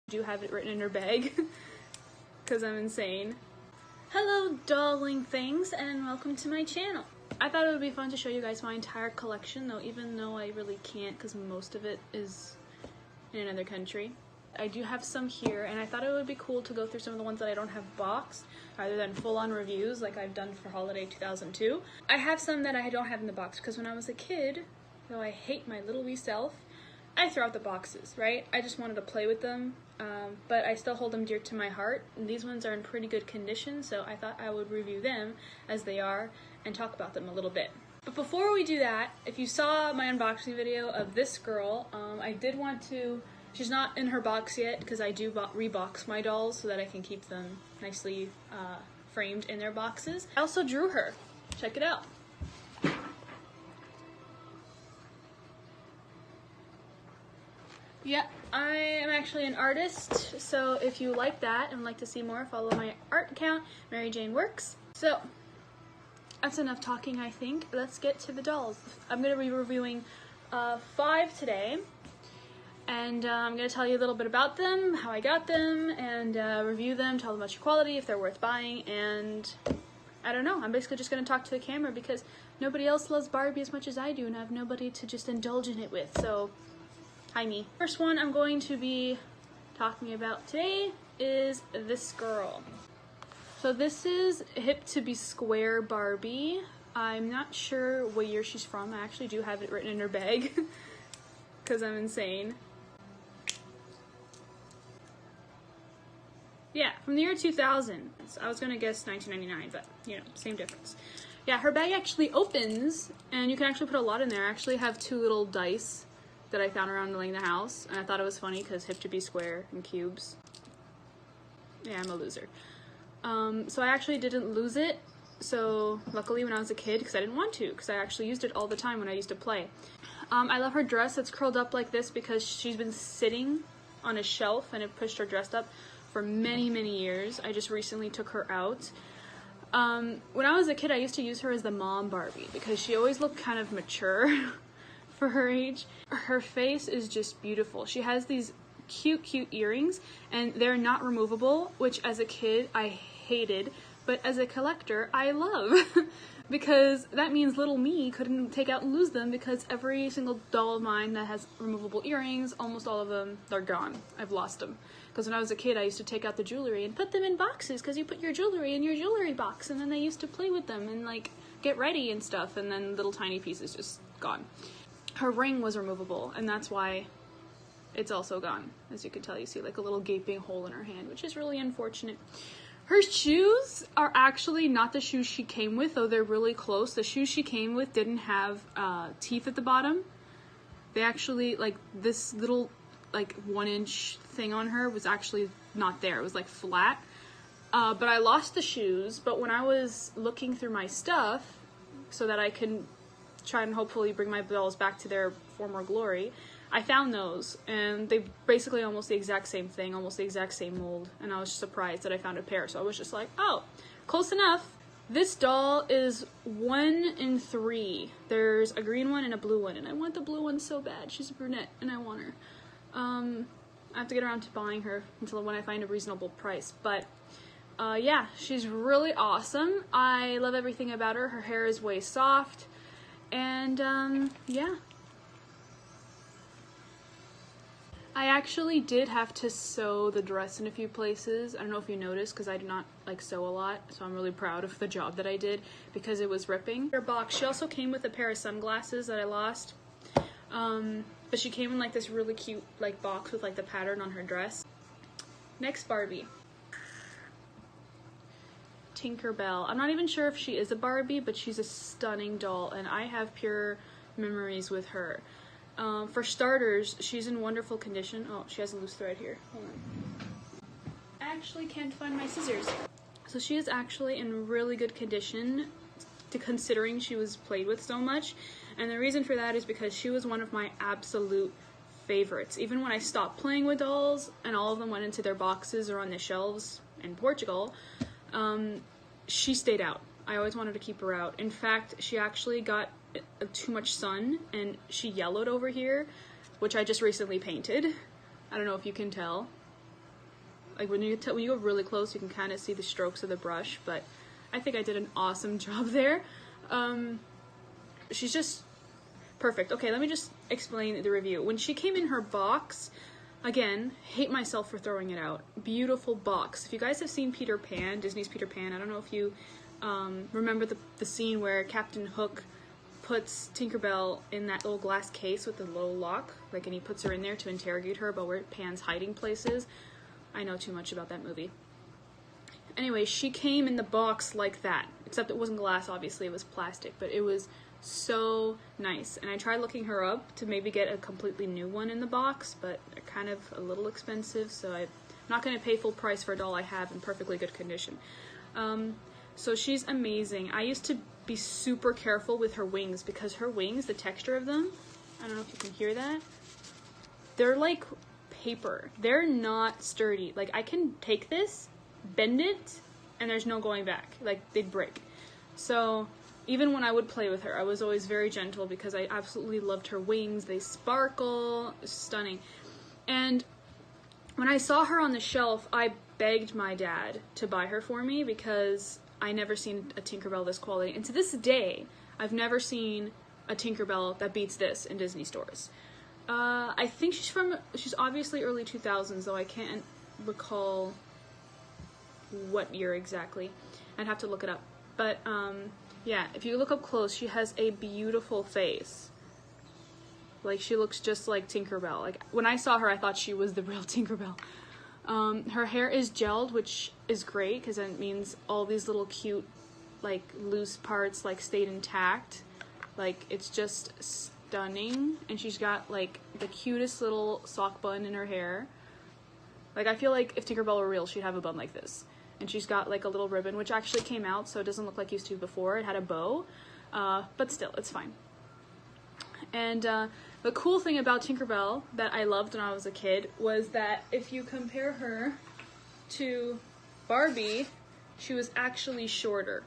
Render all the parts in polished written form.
Do have it written in her bag because I'm insane. Hello darling things and welcome to my channel. I thought it would be fun to show you guys my entire collection, though even though I really can't because most of it is in another country. I do have some here and I thought it would be cool to go through some of the ones that I don't have boxed rather than full-on reviews like I've done for holiday 2002. I have some that I don't have in the box because when I was a kid, though I hate my little wee self, I throw out the boxes, right? I just wanted to play with them, but I still hold them dear to my heart. And these ones are in pretty good condition, so I thought I would review them as they are and talk about them a little bit. But before we do that, if you saw my unboxing video of this girl, I did want to, she's not in her box yet because I do rebox my dolls so that I can keep them nicely framed in their boxes. I also drew her. Check it out. Yeah, I am actually an artist, so if you like that and would like to see more, follow my art account, Mary Jane Works. So, that's enough talking, I think. Let's get to the dolls. I'm going to be reviewing 5 today, and I'm going to tell you a little bit about them, how I got them, and review them, tell them about your quality, if they're worth buying, and I don't know. I'm basically just going to talk to the camera because nobody else loves Barbie as much as I do, and I have nobody to just indulge in it with, so hi me. First one I'm going to be talking about today is this girl. So this is hip to Be Square Barbie. I'm not sure what year she's from. I actually do have it written in her bag because I'm insane. Yeah, from the year 2000. I was gonna guess 1999, but you know, same difference. Yeah, her bag actually opens and you can actually put a lot in there. I actually have 2 little dice that I found around the house, and I thought it was funny because hip to be square and cubes. Yeah, I'm a loser. So I actually didn't lose it, so luckily when I was a kid, because I didn't want to, because I actually used it all the time when I used to play. I love her dress. It's curled up like this because she's been sitting on a shelf and it pushed her dress up for many, many years. I just recently took her out. When I was a kid, I used to use her as the mom Barbie because she always looked kind of mature for her age. Her face is just beautiful. She has these cute earrings and they're not removable, which as a kid I hated, but as a collector I love because that means little me couldn't take out and lose them because every single doll of mine that has removable earrings, almost all of them, they're gone. I've lost them. Because when I was a kid I used to take out the jewelry and put them in boxes because you put your jewelry in your jewelry box and then they used to play with them and like get ready and stuff, and then little tiny pieces just gone. Her ring was removable, and that's why it's also gone. As you can tell, you see like a little gaping hole in her hand, which is really unfortunate. Her shoes are actually not the shoes she came with, though they're really close. The shoes she came with didn't have teeth at the bottom. They actually, like this little like 1-inch thing on her was actually not there. It was like flat. But I lost the shoes, but when I was looking through my stuff so that I can try and hopefully bring my dolls back to their former glory, I found those, and they basically almost the exact same thing, almost the exact same mold, and I was surprised that I found a pair, so I was just like, oh, close enough. This doll is 1 in 3. There's a green one and a blue one, and I want the blue one so bad. She's a brunette, and I want her. I have to get around to buying her until when I find a reasonable price, but yeah, she's really awesome. I love everything about her. Her hair is way soft. And, yeah. I actually did have to sew the dress in a few places. I don't know if you noticed because I do not like sew a lot, so I'm really proud of the job that I did because it was ripping. Her box, she also came with a pair of sunglasses that I lost. But she came in like this really cute like box with like the pattern on her dress. Next Barbie. Tinkerbell. I'm not even sure if she is a Barbie, but she's a stunning doll, and I have pure memories with her. For starters, she's in wonderful condition. Oh, she has a loose thread here. Hold on. I actually can't find my scissors. So she is actually in really good condition, considering she was played with so much, and the reason for that is because she was one of my absolute favorites. Even when I stopped playing with dolls, and all of them went into their boxes or on the shelves in Portugal, she stayed out. I always wanted to keep her out. In fact, she actually got too much sun and she yellowed over here, which I just recently painted. I don't know if you can tell. Like when you go really close, you can kind of see the strokes of the brush, but I think I did an awesome job there. She's just perfect. Okay, let me just explain the review. When she came in her box, again, hate myself for throwing it out. Beautiful box. If you guys have seen Peter Pan, Disney's Peter Pan, I don't know if you remember the scene where Captain Hook puts Tinkerbell in that little glass case with the little lock, like, and he puts her in there to interrogate her about where Pan's hiding place is. I know too much about that movie. Anyway, she came in the box like that, except it wasn't glass, obviously, it was plastic, but it was so nice. And I tried looking her up to maybe get a completely new one in the box, but they're kind of a little expensive, so I'm not going to pay full price for a doll I have in perfectly good condition. So she's amazing. I used to be super careful with her wings because her wings, the texture of them, I don't know if you can hear that, they're like paper. They're not sturdy. Like, I can take this, bend it, and there's no going back. Like, they'd break. So even when I would play with her, I was always very gentle because I absolutely loved her wings. They sparkle, stunning. And when I saw her on the shelf, I begged my dad to buy her for me because I never seen a Tinkerbell this quality. And to this day, I've never seen a Tinkerbell that beats this in Disney stores. I think she's obviously early 2000s, though I can't recall what year exactly. I'd have to look it up. But, yeah, if you look up close, she has a beautiful face. Like, she looks just like Tinkerbell. Like, when I saw her, I thought she was the real Tinkerbell. Her hair is gelled, which is great, because it means all these little cute, like, loose parts, like, stayed intact. Like, it's just stunning. And she's got, like, the cutest little sock bun in her hair. Like, I feel like if Tinkerbell were real, she'd have a bun like this. And she's got, like, a little ribbon, which actually came out, so it doesn't look like it used to before. It had a bow, but still, it's fine. And the cool thing about Tinkerbell that I loved when I was a kid was that if you compare her to Barbie, she was actually shorter,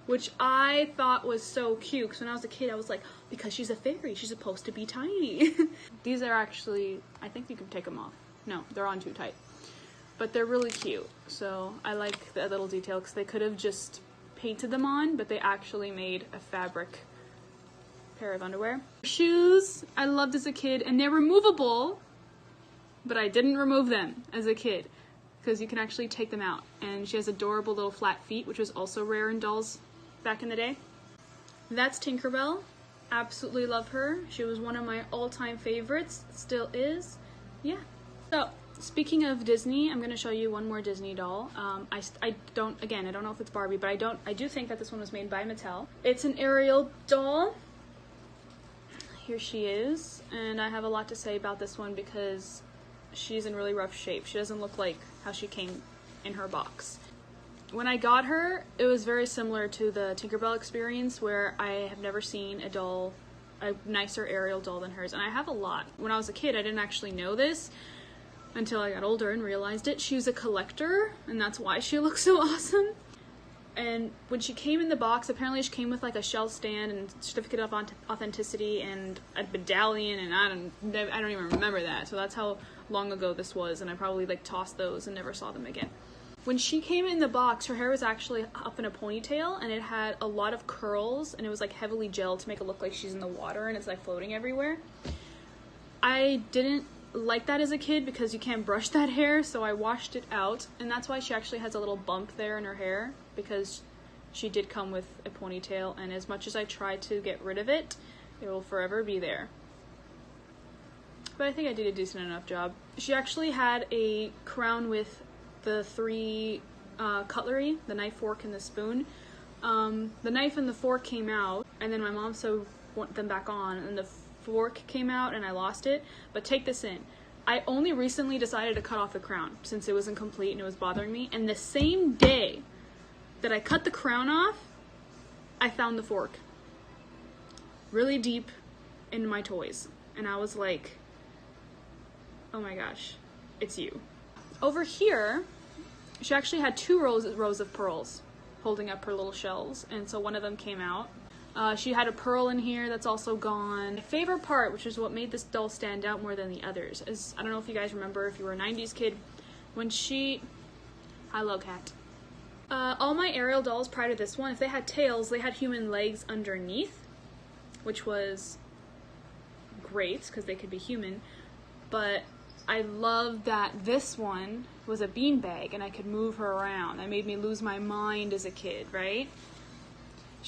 which I thought was so cute, because when I was a kid, I was like, because she's a fairy, she's supposed to be tiny. These are actually, I think you can take them off. No, they're on too tight. But they're really cute, so I like that little detail, because they could have just painted them on, but they actually made a fabric pair of underwear. Shoes, I loved as a kid, and they're removable, but I didn't remove them as a kid, because you can actually take them out. And she has adorable little flat feet, which was also rare in dolls back in the day. That's Tinkerbell. Absolutely love her. She was one of my all-time favorites, still is. Yeah. So, speaking of Disney, I'm going to show you one more Disney doll. I don't know if it's Barbie, but I do think that this one was made by Mattel. It's an Ariel doll. Here she is, and I have a lot to say about this one because she's in really rough shape. She doesn't look like how she came in her box. When I got her, it was very similar to the Tinkerbell experience, where I have never seen a nicer Ariel doll than hers, and I have a lot. When I was a kid, I didn't actually know this until I got older and realized it. She was a collector, and that's why she looks so awesome. And when she came in the box, apparently she came with like a shelf stand and certificate of authenticity and a medallion, and I don't even remember that. So that's how long ago this was, and I probably like tossed those and never saw them again. When she came in the box, her hair was actually up in a ponytail, and it had a lot of curls, and it was like heavily gelled to make it look like she's in the water and it's like floating everywhere. I didn't like that as a kid because you can't brush that hair, so I washed it out, and that's why she actually has a little bump there in her hair, because she did come with a ponytail, and as much as I try to get rid of it, it will forever be there. But I think I did a decent enough job. She actually had a crown with the 3 cutlery, the knife, fork, and the spoon. The knife and the fork came out, and then my mom sewed them back on, and the fork came out and I lost it. But take this in. I only recently decided to cut off the crown since it was incomplete and it was bothering me, and the same day that I cut the crown off, I found the fork really deep in my toys, and I was like, oh my gosh, it's you. Over here, she actually had 2 rows of pearls holding up her little shells, and so one of them came out. She had a pearl in here that's also gone. My favorite part, which is what made this doll stand out more than the others, is, I don't know if you guys remember, if you were a 90s kid, when she... Hello, cat. All my Ariel dolls prior to this one, if they had tails, they had human legs underneath, which was great because they could be human. But I love that this one was a beanbag and I could move her around. That made me lose my mind as a kid, right?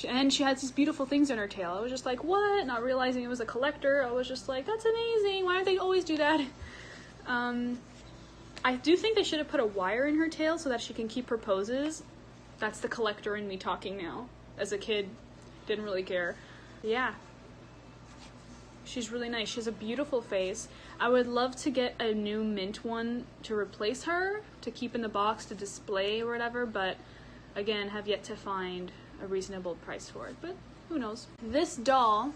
And she had these beautiful things in her tail. I was just like, what? Not realizing it was a collector. I was just like, that's amazing. Why don't they always do that? I do think they should have put a wire in her tail so that she can keep her poses. That's the collector in me talking now. As a kid, didn't really care. Yeah. She's really nice. She has a beautiful face. I would love to get a new mint one to replace her, to keep in the box to display or whatever, but again, have yet to find a reasonable price for it, but who knows. This doll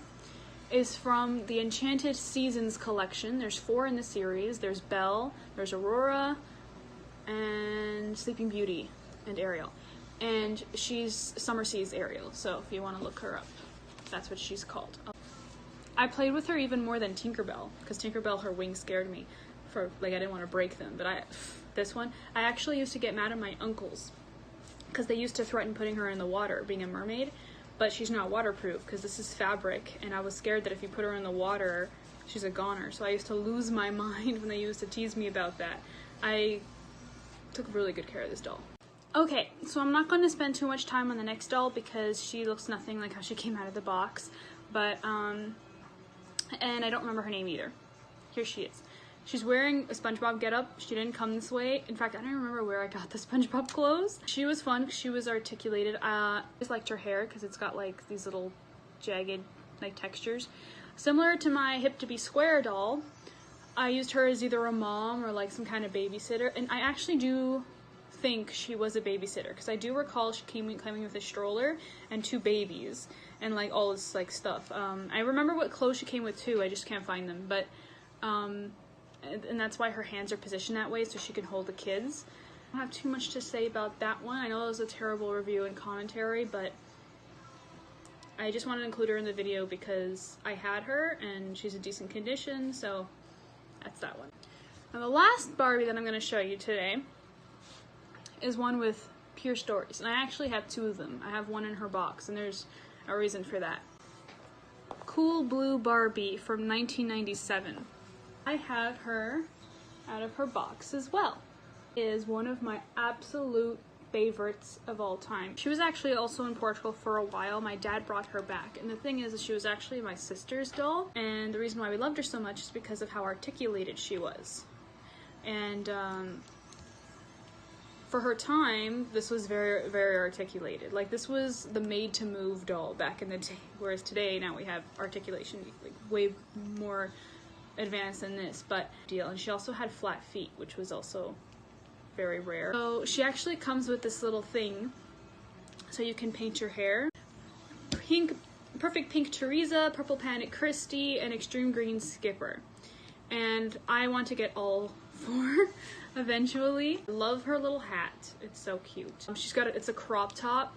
is from the Enchanted Seasons collection. There's 4 in the series. There's Belle, there's Aurora, and Sleeping Beauty, and Ariel. And she's Summer Seas Ariel, so if you want to look her up, that's what she's called. I played with her even more than Tinkerbell, because Tinkerbell, her wings scared me. I didn't want to break them, but this one, I actually used to get mad at my uncles, because they used to threaten putting her in the water, being a mermaid, but she's not waterproof, because this is fabric, and I was scared that if you put her in the water, she's a goner, so I used to lose my mind when they used to tease me about that. I took really good care of this doll. Okay, so I'm not going to spend too much time on the next doll, because she looks nothing like how she came out of the box, but, and I don't remember her name either. Here she is. She's wearing a SpongeBob getup. She didn't come this way. In fact, I don't remember where I got the SpongeBob clothes. She was fun because she was articulated. I just liked her hair because it's got like these little jagged like textures. Similar to my Hip to Be Square doll, I used her as either a mom or like some kind of babysitter. And I actually do think she was a babysitter because I do recall she came with a stroller and 2 babies and like all this like stuff. I remember what clothes she came with too. I just can't find them, but and that's why her hands are positioned that way so she can hold the kids. I don't have too much to say about that one. I know it was a terrible review and commentary, but I just wanted to include her in the video because I had her and she's in decent condition, so that's that one. Now the last Barbie that I'm going to show you today is one with pure stories, and I actually have 2 of them. I have one in her box, and there's a reason for that. Cool Blue Barbie from 1997. I have her out of her box as well. It is one of my absolute favorites of all time. She was actually also in Portugal for a while. My dad brought her back, and the thing is that she was actually my sister's doll, and the reason why we loved her so much is because of how articulated she was. And for her time, this was very, very articulated. Like, this was the made-to-move doll back in the day, whereas today, now we have articulation, like, way more advanced than this, but deal. And she also had flat feet, which was also very rare. So she actually comes with this little thing, so you can paint your hair. Perfect pink Teresa, purple panic Krissy, and extreme green Skipper. And I want to get all 4 eventually. I love her little hat. It's so cute. It's a crop top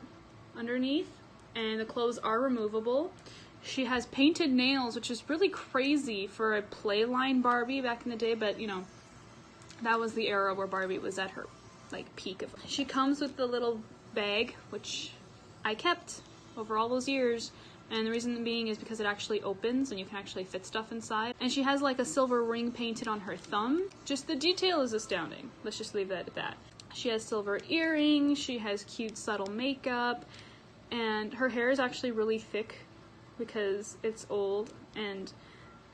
underneath, and the clothes are removable. She has painted nails, which is really crazy for a playline Barbie back in the day, but you know, that was the era where Barbie was at her like peak of. She comes with the little bag, which I kept over all those years, and the reason being is because it actually opens and you can actually fit stuff inside. And she has like a silver ring painted on her thumb. Just the detail is astounding. Let's just leave that at that. She has silver earrings, she has cute subtle makeup, and her hair is actually really thick because it's old, and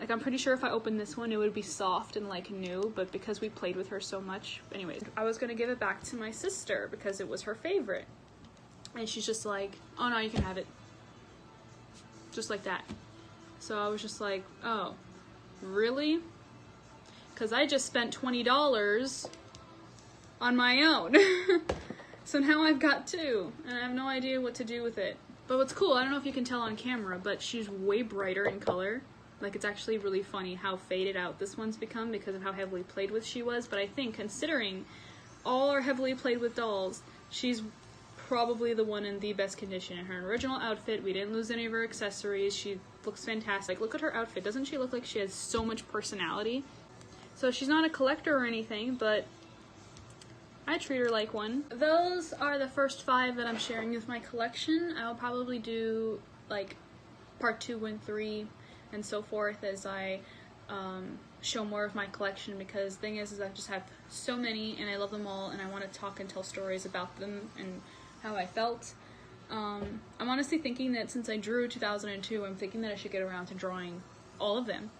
like I'm pretty sure if I opened this one it would be soft and like new, but because we played with her so much. Anyways, I was gonna give it back to my sister because it was her favorite, and she's just like, oh no, you can have it. Just like that. So I was just like, oh, really? Because I just spent $20 on my own. So now I've got 2, and I have no idea what to do with it. But what's cool, I don't know if you can tell on camera, but she's way brighter in color. Like, it's actually really funny how faded out this one's become because of how heavily played with she was. But I think, considering all our heavily played with dolls, she's probably the one in the best condition. In her original outfit, we didn't lose any of her accessories. She looks fantastic. Look at her outfit. Doesn't she look like she has so much personality? So she's not a collector or anything, but I treat her like one. Those are the first 5 that I'm sharing with my collection. I'll probably do like part 2 and 3 and so forth as I show more of my collection, because the thing is I just have so many and I love them all and I want to talk and tell stories about them and how I felt. I'm honestly thinking that since I drew 2002, I'm thinking that I should get around to drawing all of them.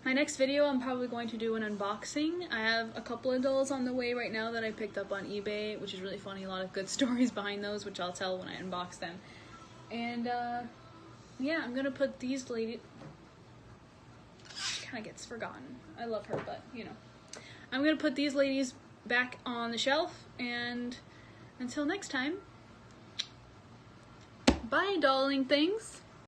My next video, I'm probably going to do an unboxing. I have a couple of dolls on the way right now that I picked up on eBay, which is really funny. A lot of good stories behind those, which I'll tell when I unbox them. And yeah, I'm gonna put these ladies. Kind of gets forgotten. I love her, but you know. I'm gonna put these ladies back on the shelf, and until next time, bye, darling things.